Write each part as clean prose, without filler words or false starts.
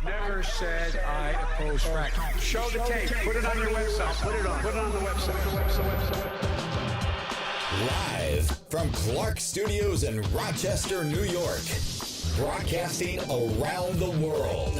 Never said I oppose fracking. Show the tape. Put it on your website. Put it on the website. Live from Clark Studios in Rochester, New York. Broadcasting around the world.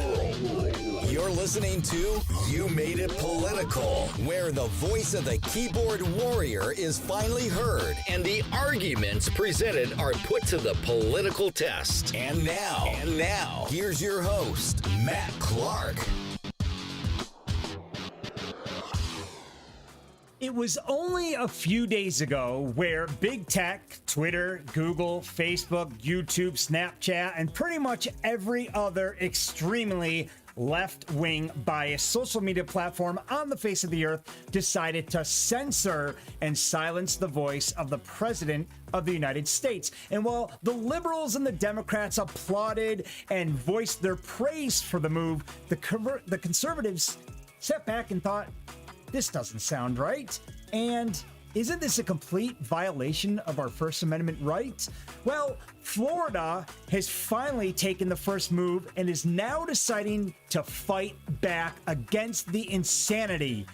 You're listening to You Made It Political, where the voice of the keyboard warrior is finally heard and the arguments presented are put to the political test. And now, here's your host, Matt Clark. It was only a few days ago where big tech, Twitter, Google, Facebook, YouTube, Snapchat, and pretty much every other extremely left-wing biased social media platform on the face of the earth decided to censor and silence the voice of the President of the United States. And while the liberals and the Democrats applauded and voiced their praise for the move, the conservatives sat back and thought, this doesn't sound right. And isn't this a complete violation of our First Amendment right? Well, Florida has finally taken the first move and is now deciding to fight back against the insanity.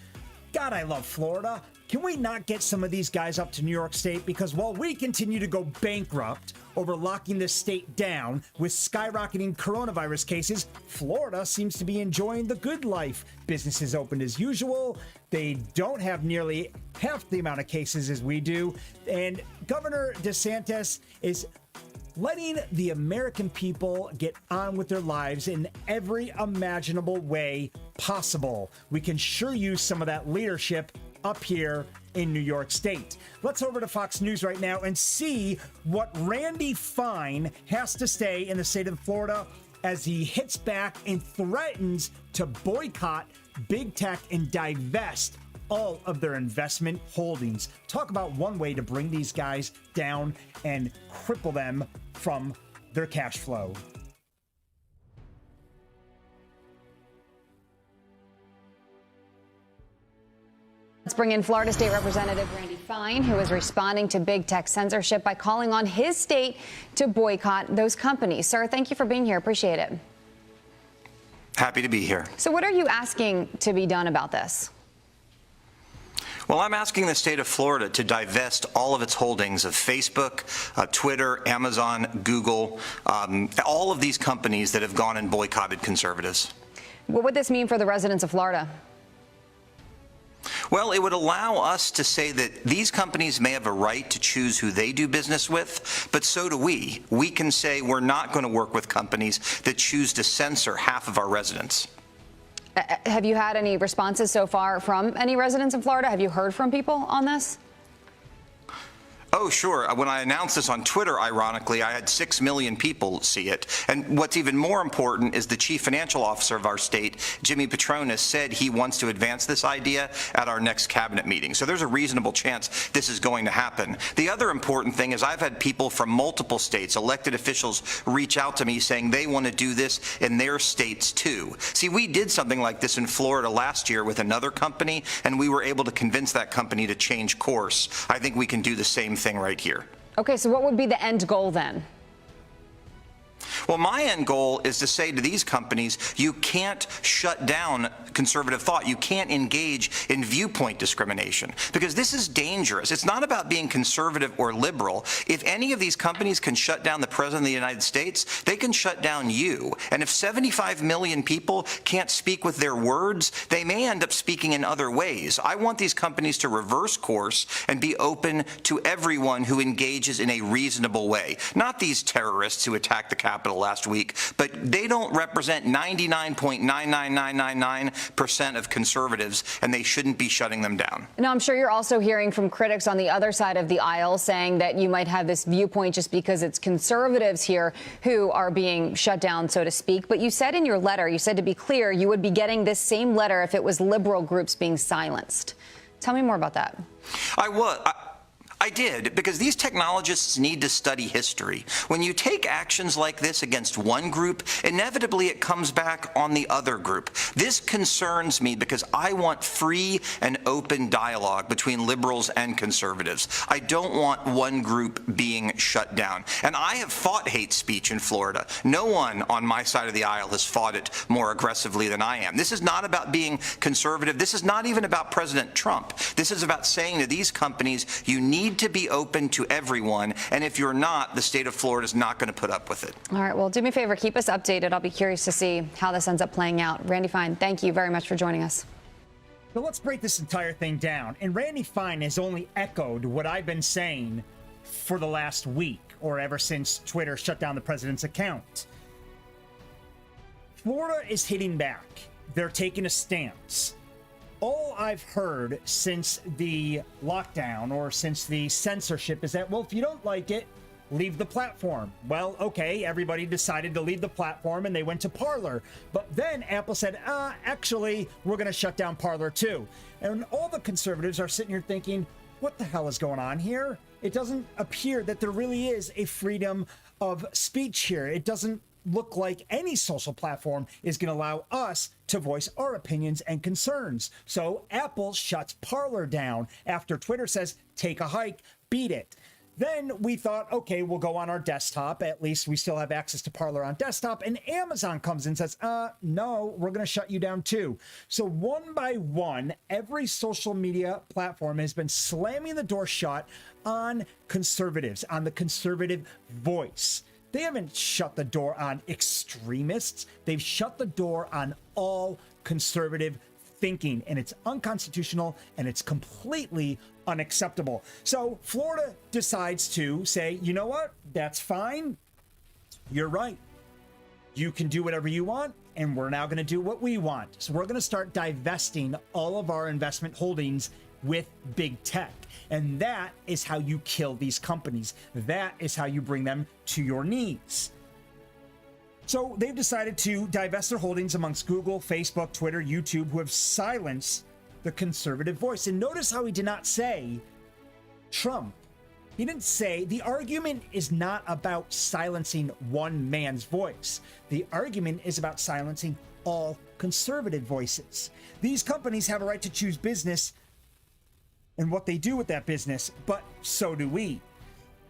God, I love Florida. Can we not get some of these guys up to New York State? Because while we continue to go bankrupt over locking this state down with skyrocketing coronavirus cases, Florida seems to be enjoying the good life. Businesses open as usual. They don't have nearly half the amount of cases as we do. And Governor DeSantis is letting the American people get on with their lives in every imaginable way possible. We can sure use some of that leadership up here in New York State. Let's over to Fox News right now and see what Randy Fine has to say in the state of Florida as he hits back and threatens to boycott big tech and divest all of their investment holdings. Talk about one way to bring these guys down and cripple them from their cash flow. Let's bring in Florida State Representative Randy Fine, who is responding to big tech censorship by calling on his state to boycott those companies. Sir, thank you for being here. Appreciate it. Happy to be here. So what are you asking to be done about this? Well, I'm asking the state of Florida to divest all of its holdings of Facebook, Twitter, Amazon, Google, all of these companies that have gone and boycotted conservatives. What would this mean for the residents of Florida? Well, it would allow us to say that these companies may have a right to choose who they do business with, but so do we. We can say we're not going to work with companies that choose to censor half of our residents. Have you had any responses so far from any residents in Florida? Have you heard from people on this? Oh, sure. When I announced this on Twitter, ironically, I had 6 million people see it. And what's even more important is the chief financial officer of our state, Jimmy Petronas, said he wants to advance this idea at our next cabinet meeting. So there's a reasonable chance this is going to happen. The other important thing is I've had people from multiple states, elected officials, reach out to me saying they want to do this in their states too. See, we did something like this in Florida last year with another company, and we were able to convince that company to change course. I think we can do the same thing right here. Okay, so what would be the end goal then? Well, my end goal is to say to these companies, you can't shut down conservative thought. You can't engage in viewpoint discrimination because this is dangerous. It's not about being conservative or liberal. If any of these companies can shut down the President of the United States, they can shut down you. And if 75 million people can't speak with their words, they may end up speaking in other ways. I want these companies to reverse course and be open to everyone who engages in a reasonable way. Not these terrorists who attacked the Capitol last week, but they don't represent 99.99999% of conservatives, and they shouldn't be shutting them down. Now, I'm sure you're also hearing from critics on the other side of the aisle saying that you might have this viewpoint just because it's conservatives here who are being shut down, so to speak. But you said in your letter, you said to be clear, you would be getting this same letter if it was liberal groups being silenced. Tell me more about that. I did, because these technologists need to study history. When you take actions like this against one group, inevitably it comes back on the other group. This concerns me because I want free and open dialogue between liberals and conservatives. I don't want one group being shut down. And I have fought hate speech in Florida. No one on my side of the aisle has fought it more aggressively than I am. This is not about being conservative. This is not even about President Trump. This is about saying to these companies, you need to be open to everyone, and if you're not, the state of Florida is not going to put up with it. All right, well, do me a favor, keep us updated. I'll be curious to see how this ends up playing out. Randy Fine, thank you very much for joining us. So let's break this entire thing down. And Randy Fine has only echoed what I've been saying for the last week, or ever since Twitter shut down the president's account. Florida is hitting back. They're taking a stance. All I've heard since the lockdown or since the censorship is that, well, if you don't like it, leave the platform. Well, okay, everybody decided to leave the platform and they went to Parler. But then Apple said, actually, we're going to shut down Parler too. And all the conservatives are sitting here thinking, what the hell is going on here? It doesn't appear that there really is a freedom of speech here. It doesn't look like any social platform is going to allow us to voice our opinions and concerns. So Apple shuts Parler down after Twitter says, take a hike, beat it. Then we thought, okay, we'll go on our desktop. At least we still have access to Parler on desktop. And Amazon comes in and says, no, we're going to shut you down too. So one by one, every social media platform has been slamming the door shut on conservatives, on the conservative voice. They haven't shut the door on extremists. They've shut the door on all conservative thinking, and it's unconstitutional and it's completely unacceptable. So Florida decides to say, you know what? That's fine. You're right. You can do whatever you want, and we're now going to do what we want. So we're going to start divesting all of our investment holdings with big tech. And that is how you kill these companies. That is how you bring them to your knees. So they've decided to divest their holdings amongst Google, Facebook, Twitter, YouTube, who have silenced the conservative voice. And notice how he did not say Trump. He didn't say, the argument is not about silencing one man's voice. The argument is about silencing all conservative voices. These companies have a right to choose business and what they do with that business, but so do we.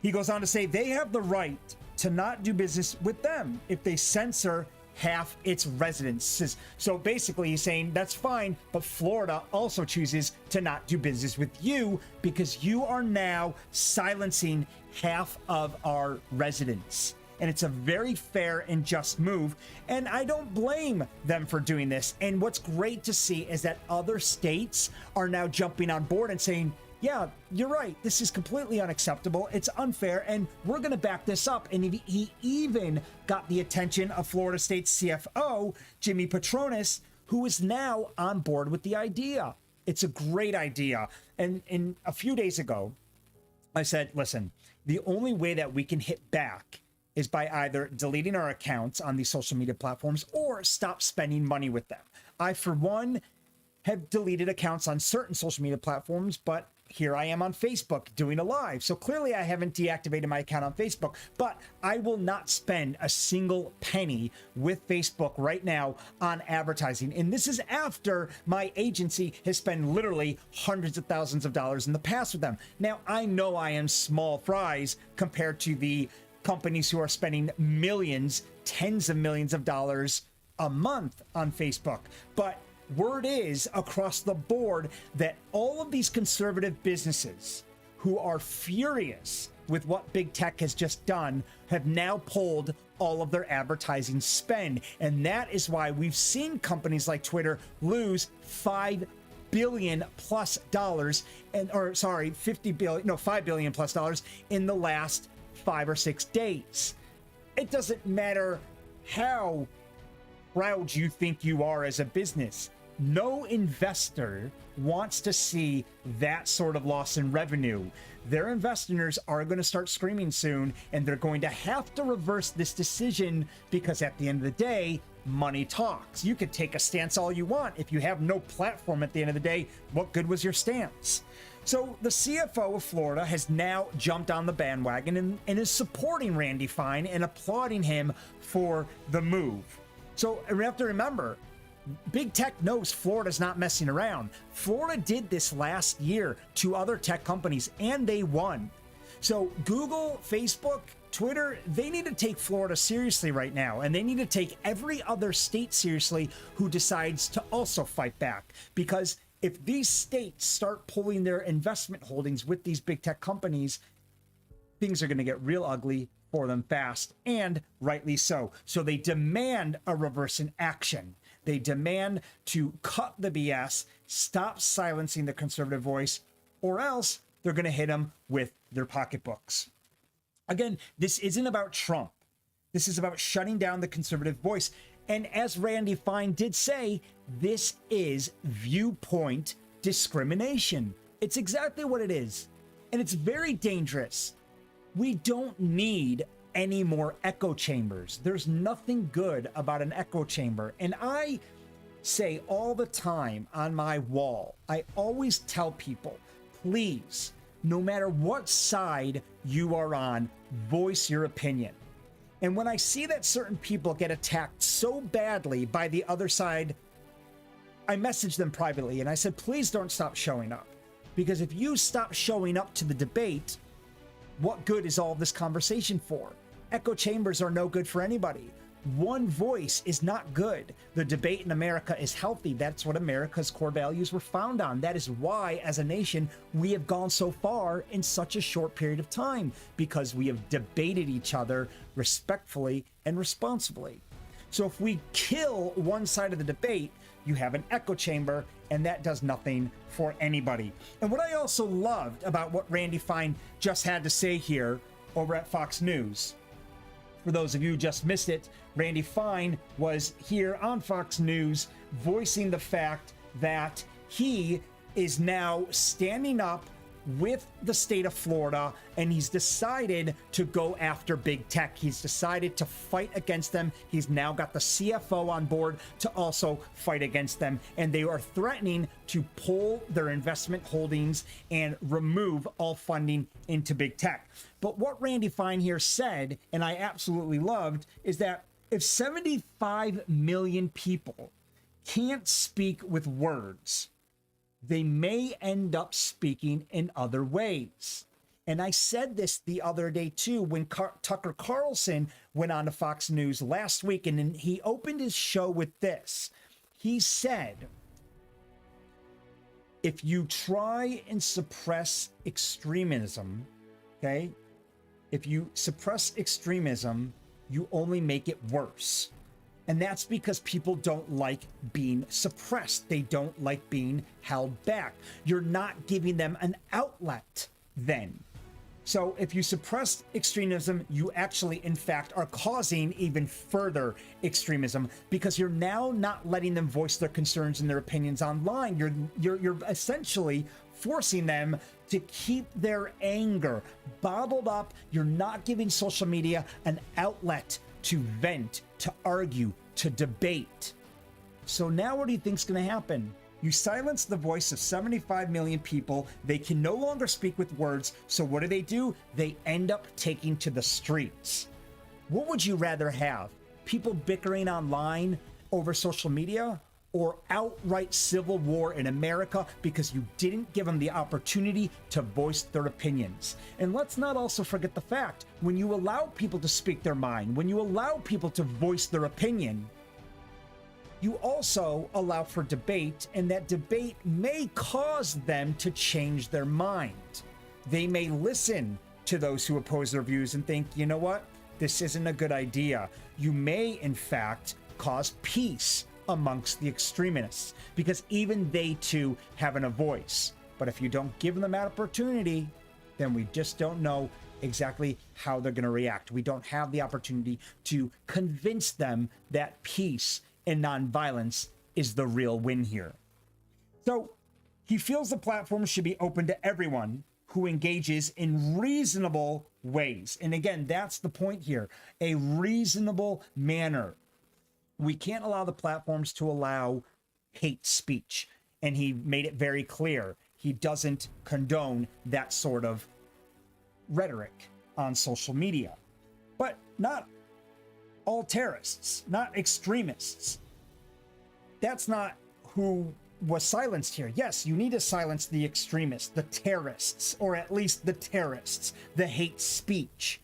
He goes on to say they have the right to not do business with them if they censor half its residents. So basically he's saying that's fine, but Florida also chooses to not do business with you because you are now silencing half of our residents. And it's a very fair and just move, and I don't blame them for doing this. And what's great to see is that other states are now jumping on board and saying, yeah, you're right, this is completely unacceptable, it's unfair, and we're going to back this up. And he even got the attention of Florida State's CFO, Jimmy Patronis, who is now on board with the idea. It's a great idea. And a few days ago, I said, listen, the only way that we can hit back is by either deleting our accounts on these social media platforms or stop spending money with them. I, for one, have deleted accounts on certain social media platforms, but here I am on Facebook doing a live. So clearly I haven't deactivated my account on Facebook, but I will not spend a single penny with Facebook right now on advertising. And this is after my agency has spent literally hundreds of thousands of dollars in the past with them. Now, I know I am small fries compared to the companies who are spending millions, tens of millions of dollars a month on Facebook. But word is across the board that all of these conservative businesses who are furious with what big tech has just done have now pulled all of their advertising spend. And that is why we've seen companies like Twitter lose $5 billion plus dollars, $5 billion plus dollars in the last 5 or 6 days. It doesn't matter how proud you think you are as a business. No investor wants to see that sort of loss in revenue. Their investors are going to start screaming soon, and they're going to have to reverse this decision because at the end of the day, money talks. You could take a stance all you want. If you have no platform at the end of the day, what good was your stance? So the CFO of Florida has now jumped on the bandwagon and is supporting Randy Fine and applauding him for the move. So we have to remember, big tech knows Florida's not messing around. Florida did this last year to other tech companies and they won. So Google, Facebook, Twitter, they need to take Florida seriously right now, and they need to take every other state seriously who decides to also fight back. Because if these states start pulling their investment holdings with these big tech companies, things are going to get real ugly for them fast, and rightly so. So they demand a reverse in action. They demand to cut the BS, stop silencing the conservative voice, or else they're going to hit them with their pocketbooks. Again, this isn't about Trump. This is about shutting down the conservative voice. And as Randy Fine did say, this is viewpoint discrimination. It's exactly what it is. And it's very dangerous. We don't need any more echo chambers. There's nothing good about an echo chamber. And I say all the time on my wall, I always tell people, please, no matter what side you are on, voice your opinion. And when I see that certain people get attacked so badly by the other side, I message them privately and I said, please don't stop showing up. Because if you stop showing up to the debate, what good is all this conversation for? Echo chambers are no good for anybody. One voice is not good. The debate in America is healthy. That's what America's core values were found on. That is why, as a nation, we have gone so far in such a short period of time, because we have debated each other respectfully and responsibly. So if we kill one side of the debate, you have an echo chamber, and that does nothing for anybody. And what I also loved about what Randy Fine just had to say here over at Fox News, for those of you who just missed it, Randy Fine was here on Fox News voicing the fact that he is now standing up with the state of Florida, and he's decided to go after big tech. He's decided to fight against them. He's now got the CFO on board to also fight against them, and they are threatening to pull their investment holdings and remove all funding into big tech. But what Randy Fine here said, and I absolutely loved, is that if 75 million people can't speak with words, they may end up speaking in other ways. And I said this the other day too, when Tucker Carlson went on to Fox News last week, and then he opened his show with this. He said, if you try and suppress extremism, okay, if you suppress extremism, you only make it worse. And that's because people don't like being suppressed. They don't like being held back. You're not giving them an outlet then. So if you suppress extremism, you actually, in fact, are causing even further extremism, because you're now not letting them voice their concerns and their opinions online. You're essentially forcing them to keep their anger bottled up. You're not giving social media an outlet to vent, to argue, to debate. So now what do you think's going to happen? You silence the voice of 75 million people. They can no longer speak with words. So what do? They end up taking to the streets. What would you rather have? People bickering online over social media, or outright civil war in America because you didn't give them the opportunity to voice their opinions? And let's not also forget the fact, when you allow people to speak their mind, when you allow people to voice their opinion, you also allow for debate, and that debate may cause them to change their mind. They may listen to those who oppose their views and think, you know what, this isn't a good idea. You may, in fact, cause peace amongst the extremists, because even they too having a voice. But if you don't give them that opportunity, then we just don't know exactly how they're going to react. We don't have the opportunity to convince them that peace and nonviolence is the real win here. So he feels the platform should be open to everyone who engages in reasonable ways. And again, that's the point here, a reasonable manner. We can't allow the platforms to allow hate speech. And he made it very clear. he doesn't condone that sort of rhetoric on social media. But not all terrorists, not extremists. That's not who was silenced here. Yes, you need to silence the extremists, the terrorists, or at least the terrorists, the hate speech.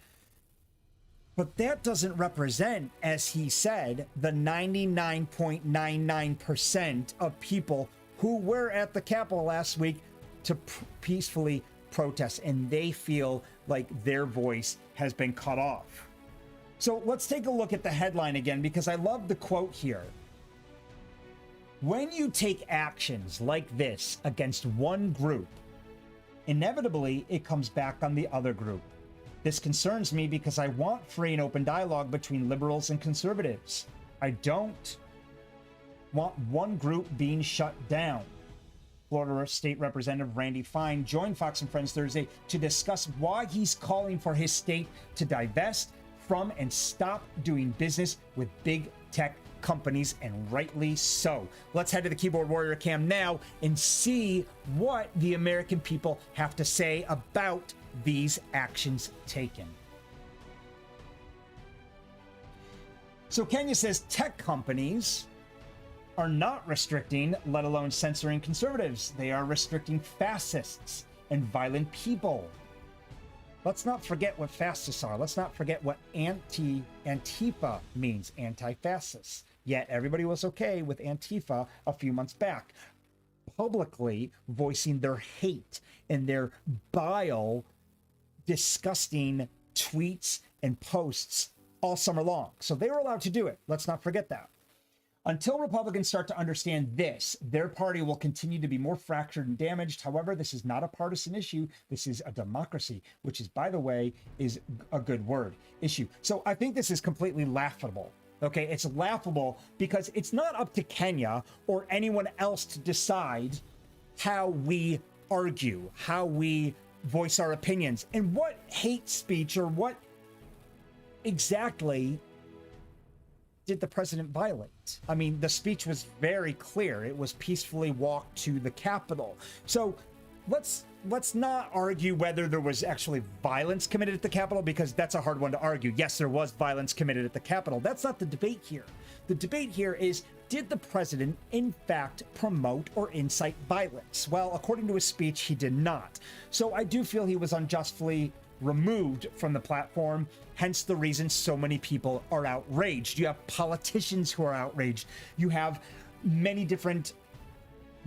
But that doesn't represent, as he said, the 99.99% of people who were at the Capitol last week to peacefully protest, and they feel like their voice has been cut off. So let's take a look at the headline again, because I love the quote here. When you take actions like this against one group, inevitably it comes back on the other group. This concerns me because I want free and open dialogue between liberals and conservatives. I don't want one group being shut down. Florida State Representative Randy Fine joined Fox and Friends Thursday to discuss why he's calling for his state to divest from and stop doing business with big tech companies, and rightly so. Let's head to the Keyboard Warrior Cam now and see what the American people have to say about these actions taken. So Kenya says tech companies are not restricting, let alone censoring conservatives. They are restricting fascists and violent people. Let's not forget what fascists are. Let's not forget what Antifa means, anti-fascists. Yet everybody was okay with Antifa a few months back, publicly voicing their hate and their bile, disgusting tweets and posts all summer long. So they were allowed to do it. Let's not forget that. Until Republicans start to understand this, their party will continue to be more fractured and damaged. However, this is not a partisan issue. This is a democracy, which is, by the way, is a good word, issue. So I think this is completely laughable. Okay, it's laughable because it's not up to Kenya or anyone else to decide how we argue, how we voice our opinions, and what hate speech or what exactly did the president violate? I mean, the speech was very clear. It was peacefully walked to the Capitol. So let's not argue whether there was actually violence committed at the Capitol, because that's a hard one to argue. Yes, there was violence committed at the Capitol. That's not the debate here. The debate here is, did the president in fact promote or incite violence? Well, according to his speech, he did not. So I do feel he was unjustly removed from the platform, hence the reason so many people are outraged. You have politicians who are outraged. You have many different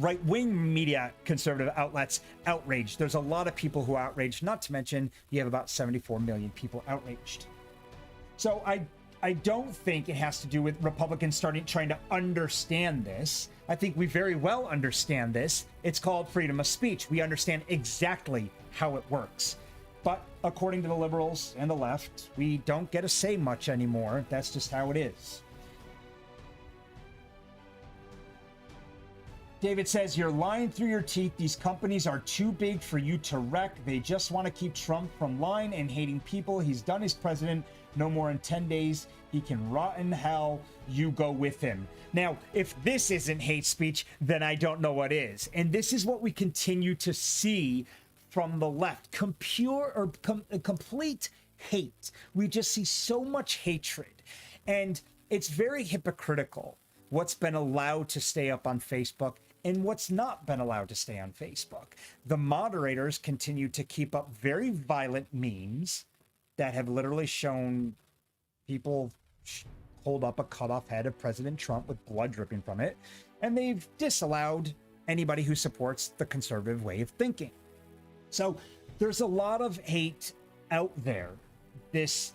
right-wing media conservative outlets outraged. There's a lot of people who are outraged, not to mention you have about 74 million people outraged. So I don't think it has to do with Republicans trying to understand this. I think we very well understand this. It's called freedom of speech. We understand exactly how it works. But according to the liberals and the left, we don't get to say much anymore. That's just how it is. David says, you're lying through your teeth. These companies are too big for you to wreck. They just want to keep Trump from lying and hating people. He's done as president. No more than 10 days. He can rot in hell. You go with him. Now, if this isn't hate speech, then I don't know what is. And this is what we continue to see from the left. Complete hate. We just see so much hatred. And it's very hypocritical what's been allowed to stay up on Facebook and what's not been allowed to stay on Facebook. The moderators continue to keep up very violent memes that have literally shown people hold up a cut-off head of President Trump with blood dripping from it, and they've disallowed anybody who supports the conservative way of thinking. So there's a lot of hate out there. This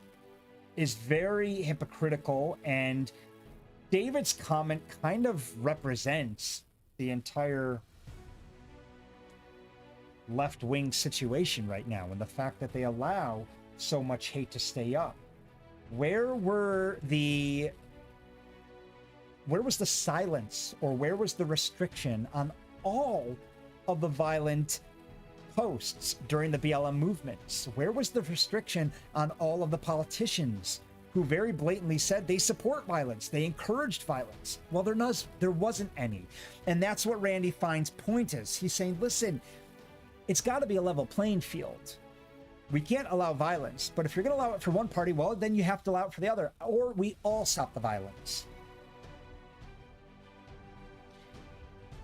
is very hypocritical, and David's comment kind of represents the entire left-wing situation right now, and the fact that they allow so much hate to stay up. Where was the silence, or where was the restriction on all of the violent posts during the BLM movements? Where was the restriction on all of the politicians who very blatantly said they support violence, they encouraged violence? Well, there wasn't any. And that's what Randy Fine's point is. He's saying, listen, it's got to be a level playing field. We can't allow violence, but if you're going to allow it for one party, well, then you have to allow it for the other, or we all stop the violence.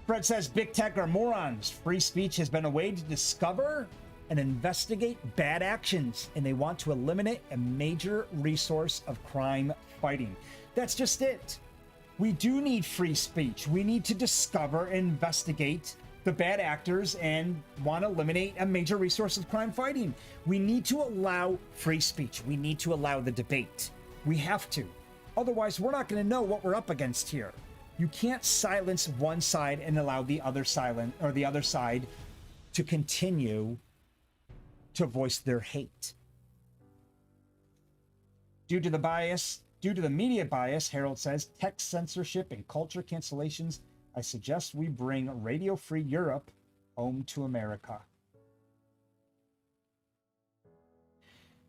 Fred says, big tech are morons. Free speech has been a way to discover and investigate bad actions, and they want to eliminate a major resource of crime fighting. That's just it. We do need free speech. We need to discover and investigate the bad actors and want to eliminate a major resource of crime fighting. We need to allow free speech. We need to allow the debate. We have to. Otherwise, we're not going to know what we're up against here. You can't silence one side and allow the other side to continue to voice their hate. Due to the media bias, Harold says, text censorship and culture cancellations, I suggest we bring Radio Free Europe home to America.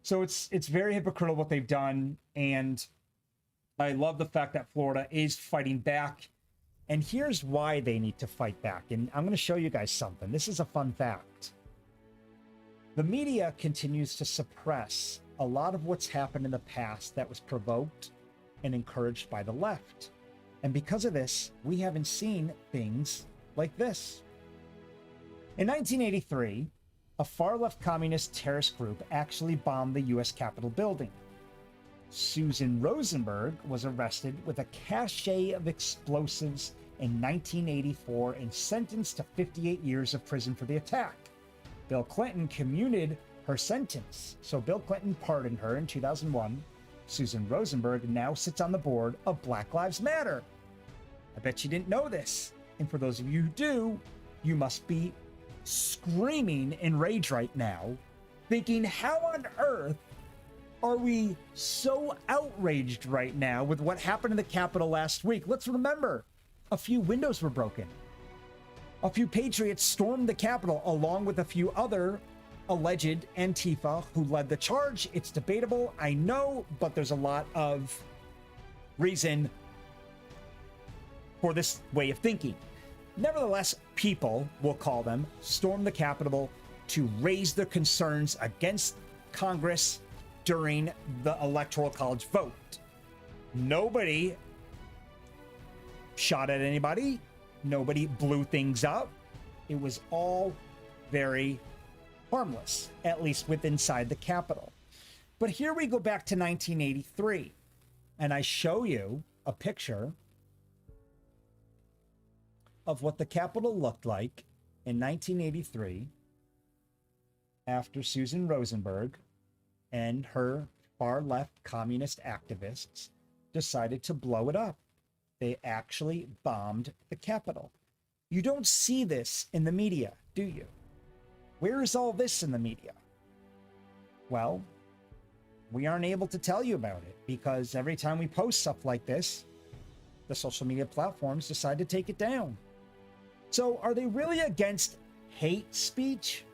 So it's very hypocritical what they've done, and I love the fact that Florida is fighting back. And here's why they need to fight back. And I'm going to show you guys something. This is a fun fact. The media continues to suppress a lot of what's happened in the past that was provoked and encouraged by the left. And because of this, we haven't seen things like this. In 1983, a far-left communist terrorist group actually bombed the U.S. Capitol building. Susan Rosenberg was arrested with a cache of explosives in 1984 and sentenced to 58 years of prison for the attack. Bill Clinton commuted her sentence, so Bill Clinton pardoned her in 2001. Susan Rosenberg now sits on the board of Black Lives Matter. I bet you didn't know this. And for those of you who do, you must be screaming in rage right now, thinking, how on earth are we so outraged right now with what happened in the Capitol last week? Let's remember, a few windows were broken. A few patriots stormed the Capitol along with a few other alleged Antifa who led the charge. It's debatable, I know, but there's a lot of reason for this way of thinking. Nevertheless, people, we'll call them, stormed the Capitol to raise their concerns against Congress during the Electoral College vote. Nobody shot at anybody. Nobody blew things up. It was all very harmless, at least within inside the Capitol. But here we go back to 1983, and I show you a picture of what the Capitol looked like in 1983 after Susan Rosenberg and her far-left communist activists decided to blow it up. They actually bombed the Capitol. You don't see this in the media, do you? Where is all this in the media? Well, we aren't able to tell you about it because every time we post stuff like this, the social media platforms decide to take it down. So are they really against hate speech?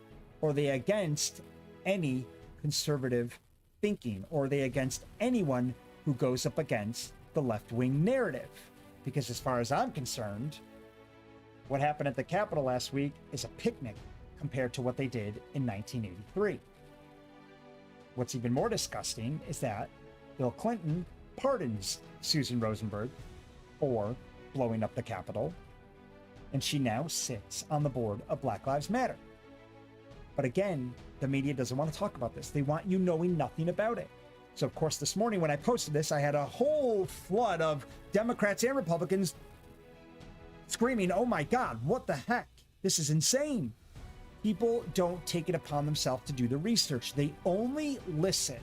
Or are they against any conservative thinking? Or are they against anyone who goes up against the left-wing narrative? Because as far as I'm concerned, what happened at the Capitol last week is a picnic compared to what they did in 1983. What's even more disgusting is that Bill Clinton pardons Susan Rosenberg for blowing up the Capitol, and she now sits on the board of Black Lives Matter. But again, the media doesn't want to talk about this. They want you knowing nothing about it. So of course, this morning when I posted this, I had a whole flood of Democrats and Republicans screaming, oh my God, what the heck? This is insane. People don't take it upon themselves to do the research. They only listen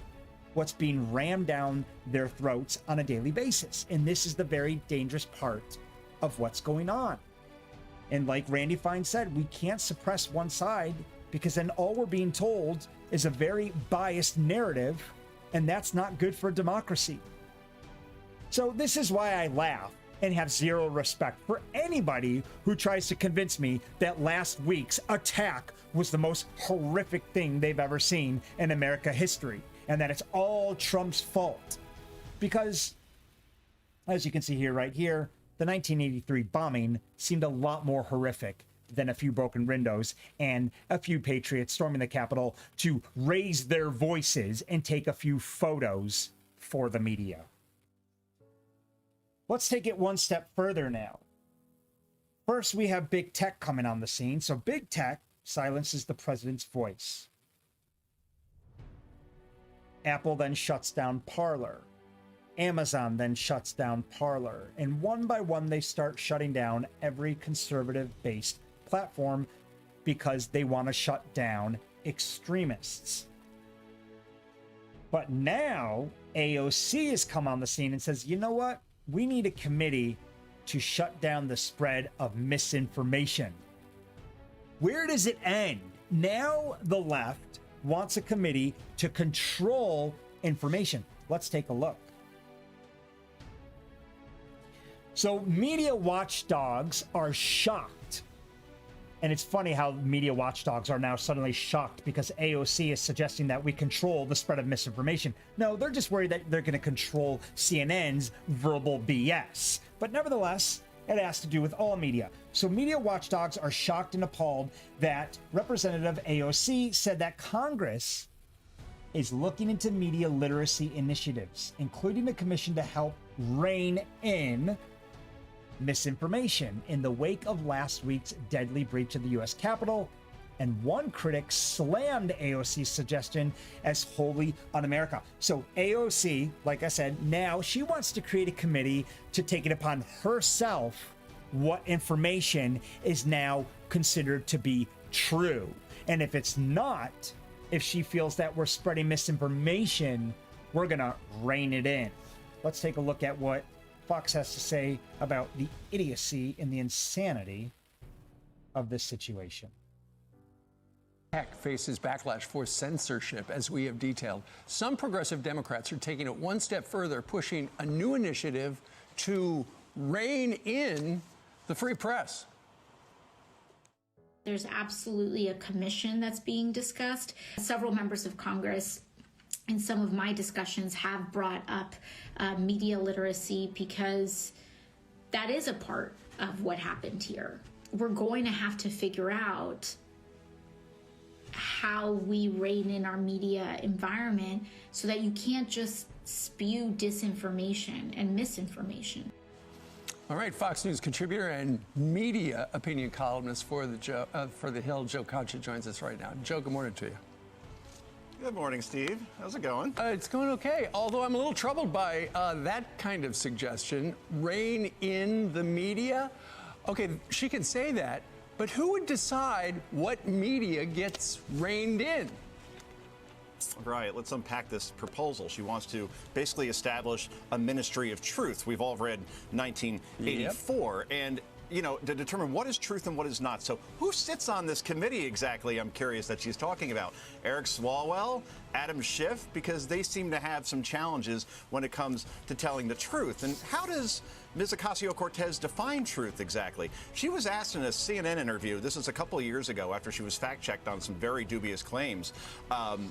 what's being rammed down their throats on a daily basis. And this is the very dangerous part of what's going on. And like Randy Fine said, we can't suppress one side because then all we're being told is a very biased narrative, and that's not good for democracy. So this is why I laugh and have zero respect for anybody who tries to convince me that last week's attack was the most horrific thing they've ever seen in America history, and that it's all Trump's fault. Because, as you can see here, right here, the 1983 bombing seemed a lot more horrific than a few broken windows and a few patriots storming the Capitol to raise their voices and take a few photos for the media. Let's take it one step further now. First, we have big tech coming on the scene. So big tech silences the president's voice. Apple then shuts down Parler. Amazon then shuts down Parler. And one by one, they start shutting down every conservative-based platform because they want to shut down extremists. But now AOC has come on the scene and says, you know what? We need a committee to shut down the spread of misinformation. Where does it end? Now the left wants a committee to control information. Let's take a look. So media watchdogs are shocked. And it's funny how media watchdogs are now suddenly shocked because AOC is suggesting that we control the spread of misinformation. No, they're just worried that they're going to control CNN's verbal BS. But nevertheless, it has to do with all media. So media watchdogs are shocked and appalled that Representative AOC said that Congress is looking into media literacy initiatives, including a commission to help rein in misinformation in the wake of last week's deadly breach of the U.S. Capitol. And one critic slammed AOC's suggestion as wholly un-America. So AOC, like I said, now she wants to create a committee to take it upon herself what information is now considered to be true. And if it's not, if she feels that we're spreading misinformation, we're going to rein it in. Let's take a look at what Fox has to say about the idiocy and the insanity of this situation. Tech faces backlash for censorship, as we have detailed. Some progressive Democrats are taking it one step further, pushing a new initiative to rein in the free press. There's absolutely a commission that's being discussed. Several members of Congress in some of my discussions have brought up media literacy because that is a part of what happened here. We're going to have to figure out how we rein in our media environment so that you can't just spew disinformation and misinformation. All right, Fox News contributor and media opinion columnist for the Hill, Joe Concha, joins us right now. Joe, good morning to you. Good morning, Steve. How's it going? It's going okay, although I'm a little troubled by that kind of suggestion. Rein in the media? Okay, she can say that, but who would decide what media gets reined in? Right, let's unpack this proposal. She wants to basically establish a ministry of truth. We've all read 1984, and you know, to determine what is truth and what is not. So who sits on this committee exactly, I'm curious, that she's talking about? Eric Swalwell, Adam Schiff, because they seem to have some challenges when it comes to telling the truth. And how does Ms. Ocasio-Cortez define truth exactly? She was asked in a CNN interview, this is a couple of years ago after she was fact-checked on some very dubious claims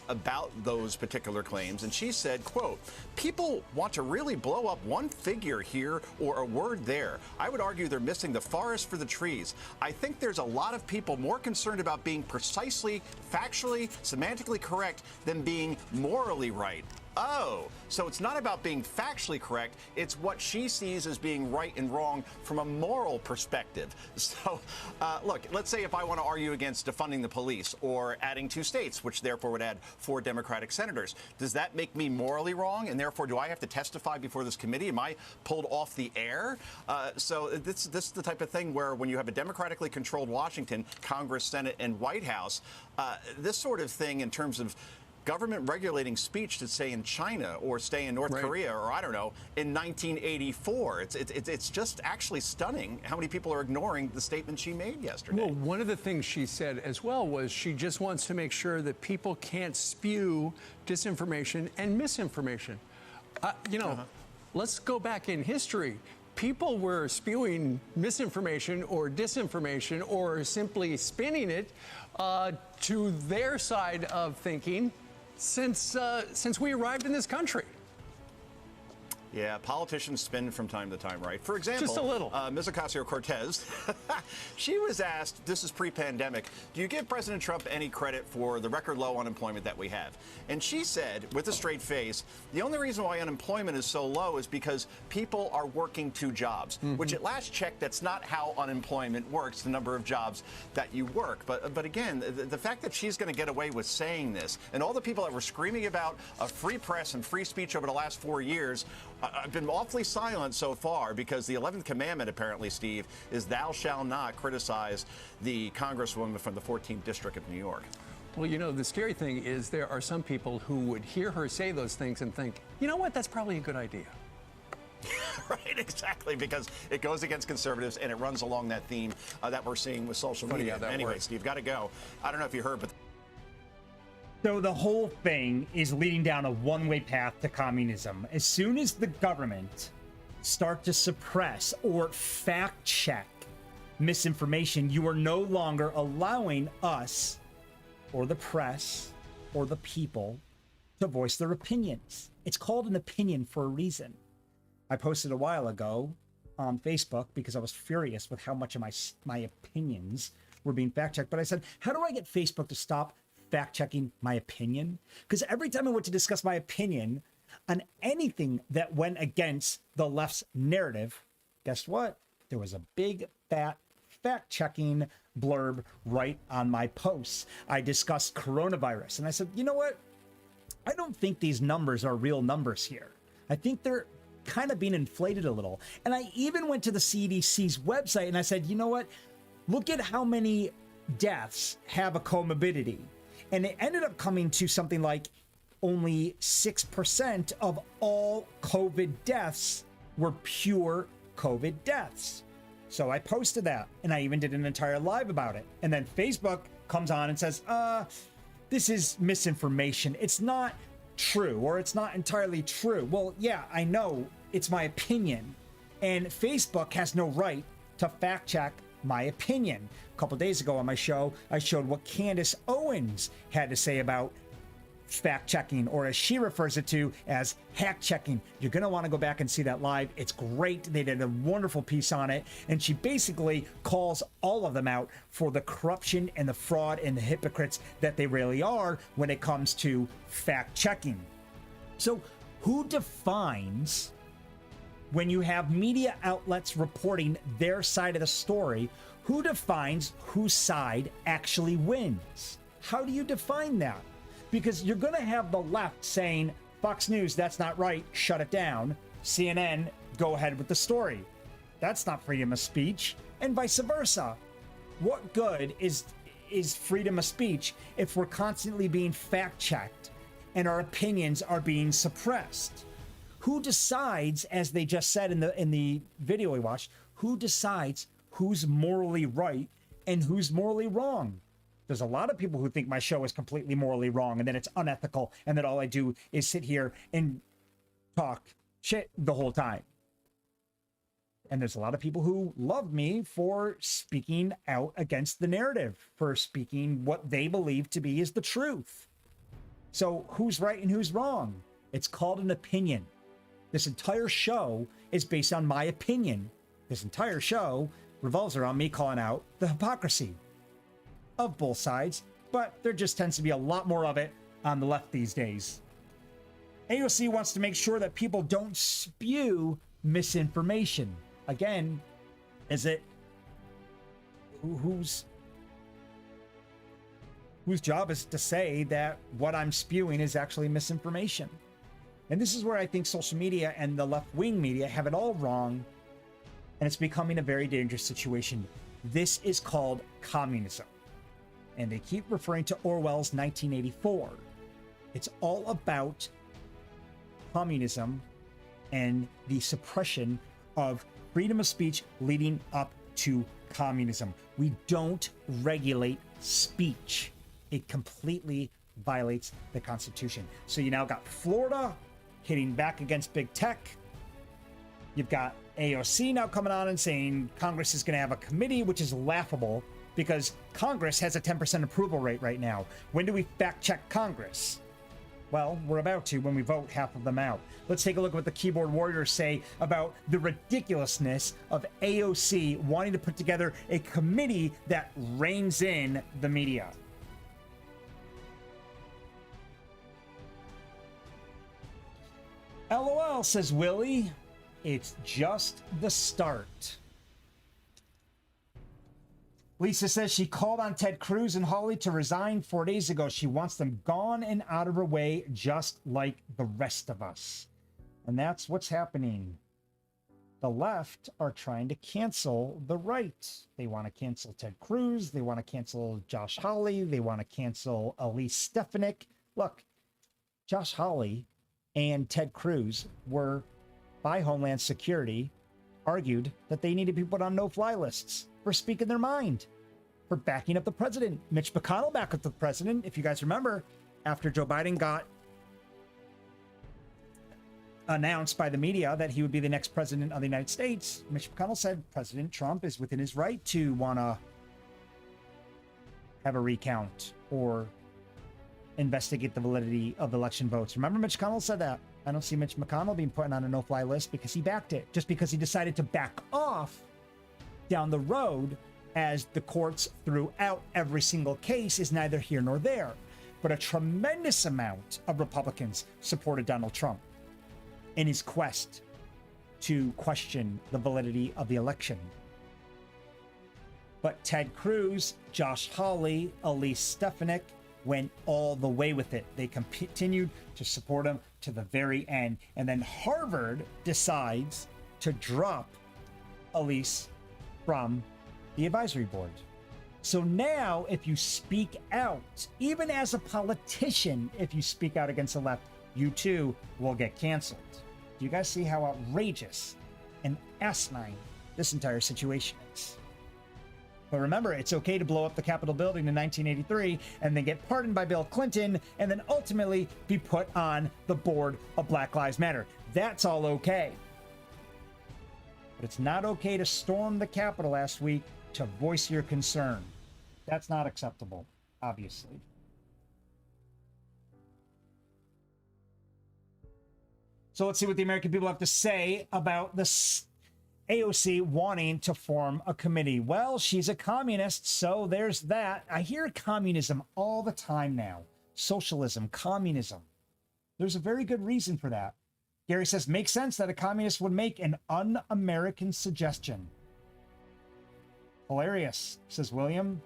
about those particular claims, and she said, quote, "People want to really blow up one figure here or a word there. I would argue they're missing the forest for the trees. I think there's a lot of people more concerned about being precisely, factually, semantically correct than being morally right." Oh, so it's not about being factually correct. It's what she sees as being right and wrong from a moral perspective. So, look, let's say if I want to argue against defunding the police or adding 2 states, which therefore would add 4 Democratic senators, does that make me morally wrong? And therefore, do I have to testify before this committee? Am I pulled off the air? So this is the type of thing where when you have a democratically controlled Washington, Congress, Senate, and White House, this sort of thing in terms of government regulating speech to stay in China or stay in North Korea or I don't know in 1984. It's just actually stunning how many people are ignoring the statement she made yesterday. Well, one of the things she said as well was she just wants to make sure that people can't spew disinformation and misinformation. Let's go back in history. People were spewing misinformation or disinformation or simply spinning it to their side of thinking since we arrived in this country. Yeah, politicians spin from time to time, right? For example, Just a little. Ms. Ocasio-Cortez, she was asked, this is pre-pandemic, do you give President Trump any credit for the record low unemployment that we have? And she said, with a straight face, the only reason why unemployment is so low is because people are working 2 jobs, which at last check, that's not how unemployment works, the number of jobs that you work. But again, the fact that she's going to get away with saying this, and all the people that were screaming about a free press and free speech over the last 4 years, I've been awfully silent so far, because the 11th commandment, apparently, Steve, is thou shalt not criticize the congresswoman from the 14th District of New York. Well, you know, the scary thing is there are some people who would hear her say those things and think, you know what, that's probably a good idea. Right, exactly, because it goes against conservatives, and it runs along that theme that we're seeing with social media. Anyway, Steve, got to go. I don't know if you heard, but... So the whole thing is leading down a one-way path to communism. As soon as the government start to suppress or fact-check misinformation, you are no longer allowing us or the press or the people to voice their opinions. It's called an opinion for a reason. I posted a while ago on Facebook because I was furious with how much of my opinions were being fact-checked. But I said, how do I get Facebook to stop fact-checking my opinion? Because every time I went to discuss my opinion on anything that went against the left's narrative, guess what? There was a big, fat fact-checking blurb right on my posts. I discussed coronavirus, and I said, you know what? I don't think these numbers are real numbers here. I think they're kind of being inflated a little. And I even went to the CDC's website, and I said, you know what? Look at how many deaths have a comorbidity. And it ended up coming to something like only 6% of all COVID deaths were pure COVID deaths. So I posted that, and I even did an entire live about it. And then Facebook comes on and says, this is misinformation. It's not true, or it's not entirely true. Well, yeah, I know it's my opinion. And Facebook has no right to fact check my opinion. A couple days ago on my show, I showed what Candace Owens had to say about fact checking, or as she refers it to, as hack checking. You're going to want to go back and see that live. It's great. They did a wonderful piece on it. And she basically calls all of them out for the corruption and the fraud and the hypocrites that they really are when it comes to fact checking. So who defines when you have media outlets reporting their side of the story? Who defines whose side actually wins? How do you define that? Because you're going to have the left saying, Fox News, that's not right, shut it down. CNN, go ahead with the story. That's not freedom of speech, and vice versa. What good is freedom of speech if we're constantly being fact-checked and our opinions are being suppressed? Who decides, as they just said in the video we watched, who decides who's morally right and who's morally wrong? There's a lot of people who think my show is completely morally wrong, and then it's unethical, and that all I do is sit here and talk shit the whole time. And there's a lot of people who love me for speaking out against the narrative, for speaking what they believe to be is the truth. So who's right and who's wrong? It's called an opinion. This entire show is based on my opinion. This entire show revolves around me calling out the hypocrisy of both sides, but there just tends to be a lot more of it on the left these days. AOC wants to make sure that people don't spew misinformation. Again, is it whose job is to say that what I'm spewing is actually misinformation? And this is where I think social media and the left-wing media have it all wrong, and it's becoming a very dangerous situation. This is called communism. And they keep referring to Orwell's 1984. It's all about communism and the suppression of freedom of speech leading up to communism. We don't regulate speech. It completely violates the Constitution. So you now got Florida hitting back against big tech. You've got AOC now coming on and saying Congress is going to have a committee, which is laughable, because Congress has a 10% approval rate right now. When do we fact check Congress? Well, we're about to when we vote half of them out. Let's take a look at what the keyboard warriors say about the ridiculousness of AOC wanting to put together a committee that reins in the media. LOL, says Willie. It's just the start. Lisa says she called on Ted Cruz and Hawley to resign 4 days ago. She wants them gone and out of her way, just like the rest of us. And that's what's happening. The left are trying to cancel the right. They want to cancel Ted Cruz. They want to cancel Josh Hawley. They want to cancel Elise Stefanik. Look, Josh Hawley and Ted Cruz were, by Homeland Security, argued that they needed to be put on no-fly lists for speaking their mind, for backing up the president. Mitch McConnell backed up the president, if you guys remember, after Joe Biden got announced by the media that he would be the next president of the United States. Mitch McConnell said President Trump is within his right to want to have a recount or investigate the validity of the election votes. Remember, Mitch McConnell said that. I don't see Mitch McConnell being put on a no-fly list because he backed it. Just because he decided to back off down the road as the courts threw out every single case is neither here nor there. But a tremendous amount of Republicans supported Donald Trump in his quest to question the validity of the election. But Ted Cruz, Josh Hawley, Elise Stefanik went all the way with it. They continued to support him to the very end. And then Harvard decides to drop Elise from the advisory board. So now if you speak out, even as a politician, if you speak out against the left, you too will get canceled. Do you guys see how outrageous and asinine this entire situation is? But remember, it's okay to blow up the Capitol building in 1983 and then get pardoned by Bill Clinton and then ultimately be put on the board of Black Lives Matter. That's all okay. But it's not okay to storm the Capitol last week to voice your concern. That's not acceptable, obviously. So let's see what the American people have to say about this AOC wanting to form a committee. Well, she's a communist, so there's that. I hear communism all the time now. Socialism, communism. There's a very good reason for that. Gary says, makes sense that a communist would make an un-American suggestion. Hilarious, says William.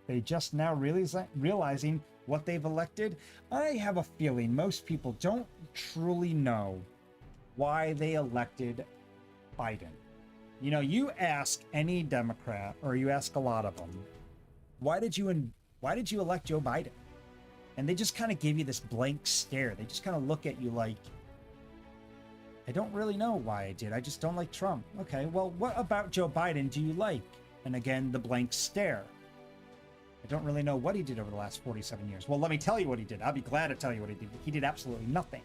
They just now realizing what they've elected. I have a feeling most people don't truly know why they elected Biden. You know, you ask any Democrat, or you ask a lot of them, why did you elect Joe Biden? And they just kind of give you this blank stare. They just kind of look at you like, I don't really know why I did. I just don't like Trump. Okay, well, what about Joe Biden do you like? And again, the blank stare. I don't really know what he did over the last 47 years. Well, let me tell you what he did. I'll be glad to tell you what he did. He did absolutely nothing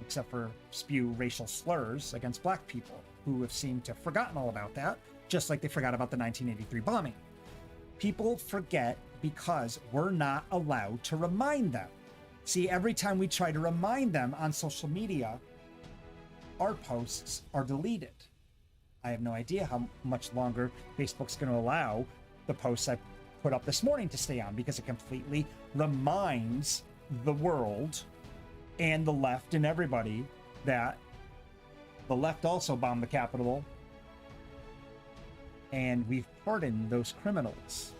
except for spew racial slurs against black people who have seemed to have forgotten all about that, just like they forgot about the 1983 bombing. People forget because we're not allowed to remind them. See, every time we try to remind them on social media, our posts are deleted. I have no idea how much longer Facebook's going to allow the posts I put up this morning to stay on, because it completely reminds the world and the left and everybody that the left also bombed the Capitol, and we've pardoned those criminals.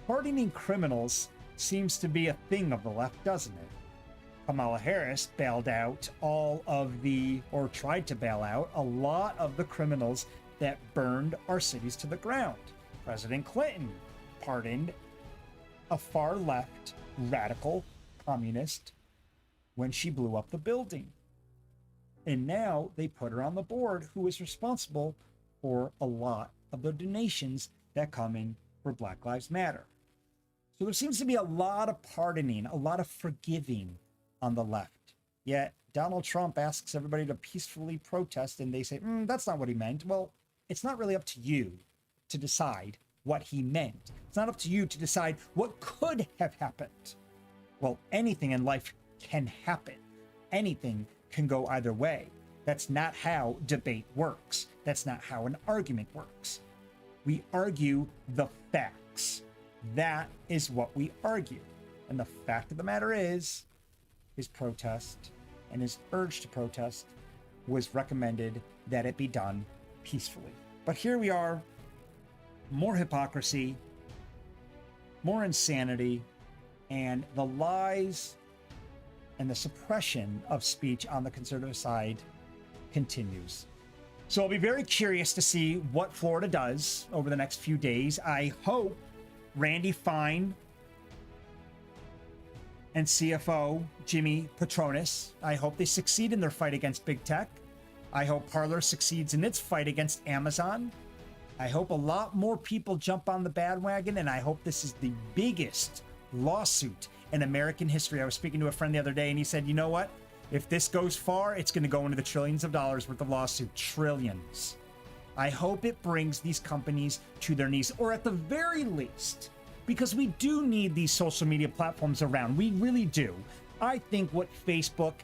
Pardoning criminals seems to be a thing of the left, doesn't it? Kamala Harris bailed out or tried to bail out a lot of the criminals that burned our cities to the ground. President Clinton pardoned a far left radical communist when she blew up the building. And now they put her on the board, who is responsible for a lot of the donations that come in for Black Lives Matter. So there seems to be a lot of pardoning, a lot of forgiving on the left. Yet Donald Trump asks everybody to peacefully protest, and they say, that's not what he meant. Well, it's not really up to you to decide what he meant. It's not up to you to decide what could have happened. Well, anything in life can happen. Anything can go either way. That's not how debate works. That's not how an argument works. We argue the facts. That is what we argue. And the fact of the matter is, his protest and his urge to protest was recommended that it be done peacefully. But here we are, more hypocrisy, more insanity, and the lies and the suppression of speech on the conservative side continues. So I'll be very curious to see what Florida does over the next few days. I hope Randy Fine and CFO Jimmy Patronis, I hope they succeed in their fight against big tech. I hope Parler succeeds in its fight against Amazon. I hope a lot more people jump on the bandwagon, and I hope this is the biggest lawsuit in American history. I was speaking to a friend the other day, and he said, you know what? If this goes far, it's going to go into the trillions of dollars worth of lawsuit. Trillions. I hope it brings these companies to their knees, or at the very least, because we do need these social media platforms around. We really do. I think what Facebook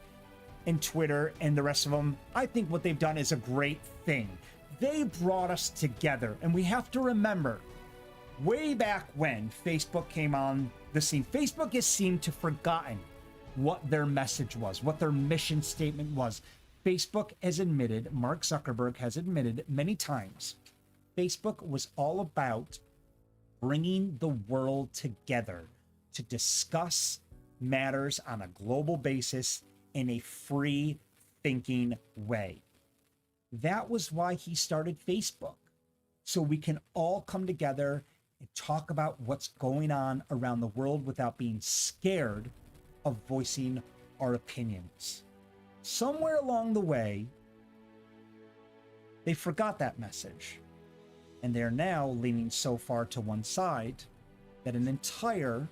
and Twitter and the rest of them, I think what they've done is a great thing. They brought us together, and we have to remember, way back when Facebook came on the scene, Facebook has seemed to have forgotten what their message was, what their mission statement was. Facebook has admitted, Mark Zuckerberg has admitted many times, Facebook was all about bringing the world together to discuss matters on a global basis in a free thinking way. That was why he started Facebook, so we can all come together and talk about what's going on around the world without being scared of voicing our opinions. Somewhere along the way, they forgot that message, and they're now leaning so far to one side that an entire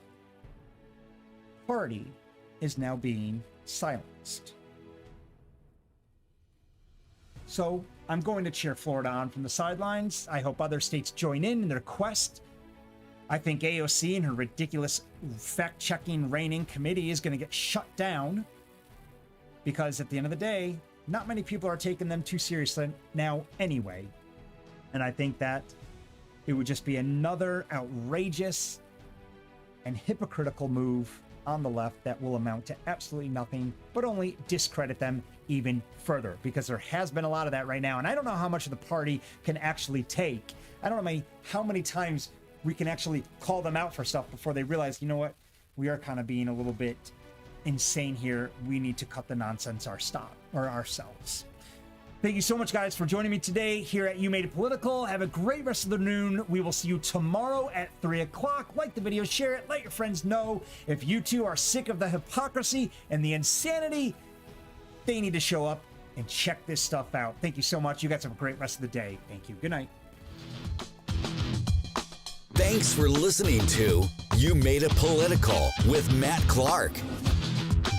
party is now being silenced. So I'm going to cheer Florida on from the sidelines. I hope other states join in their quest. I think AOC and her ridiculous fact-checking reigning committee is going to get shut down, because at the end of the day, not many people are taking them too seriously now anyway. And I think that it would just be another outrageous and hypocritical move on the left that will amount to absolutely nothing, but only discredit them even further, because there has been a lot of that right now. And I don't know how much of the party can actually take. I don't know how many times we can actually call them out for stuff before they realize, you know what, we are kind of being a little bit insane here. We need to cut the nonsense ourselves. Thank you so much, guys, for joining me today here at You Made It Political. Have a great rest of the noon. We will see you tomorrow at 3 o'clock. Like the video, share it, let your friends know. If you too are sick of the hypocrisy and the insanity, they need to show up and check this stuff out. Thank you so much. You guys have a great rest of the day. Thank you. Good night. Thanks for listening to You Made It Political with Matt Clark.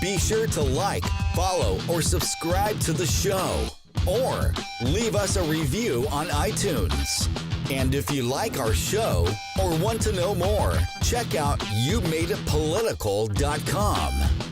Be sure to like, follow, or subscribe to the show, or leave us a review on iTunes. And if you like our show or want to know more, check out YouMadeItPolitical.com.